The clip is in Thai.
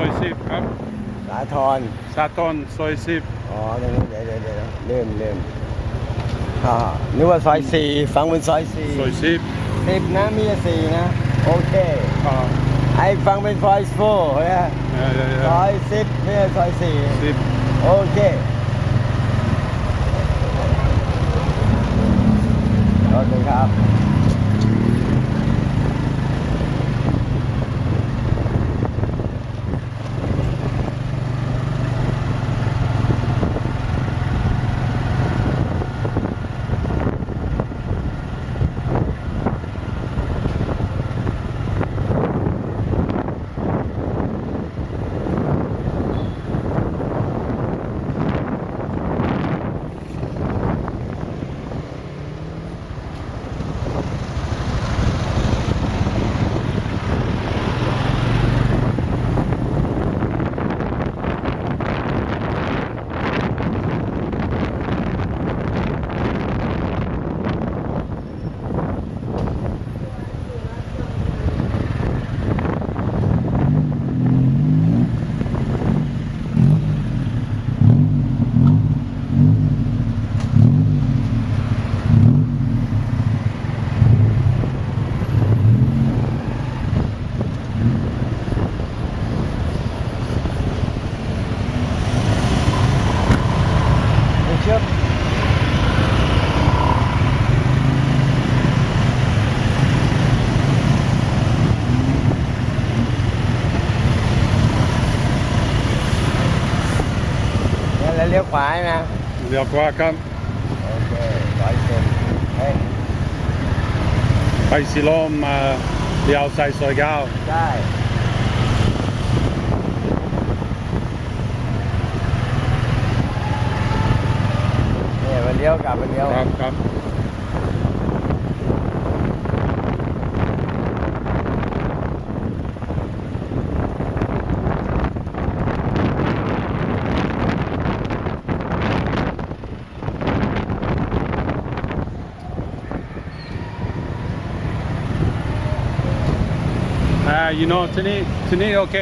อย10ครับสาทรสาทรซอย10อ๋อตรงนี้เดี๋ยวเริ่มนึกว่าซอยสี่ฟังเป็นซอยสี่ซอย10นะมีแต่4นะโอเคไอ้ฟังเป็นซอย4นะซอย10ไม่ใช่ซอย4โอเคโอเคครับเชื่อแล้วเลี้ยวขวานะเลี้ยวขวาครับโอเคซอย10ไปสิลมเลี้ยวซ้ายซอย9ได้เนี่ยมันเลี้ยวกลับมันเลี้ยวครับyou know ที่นี่โอเค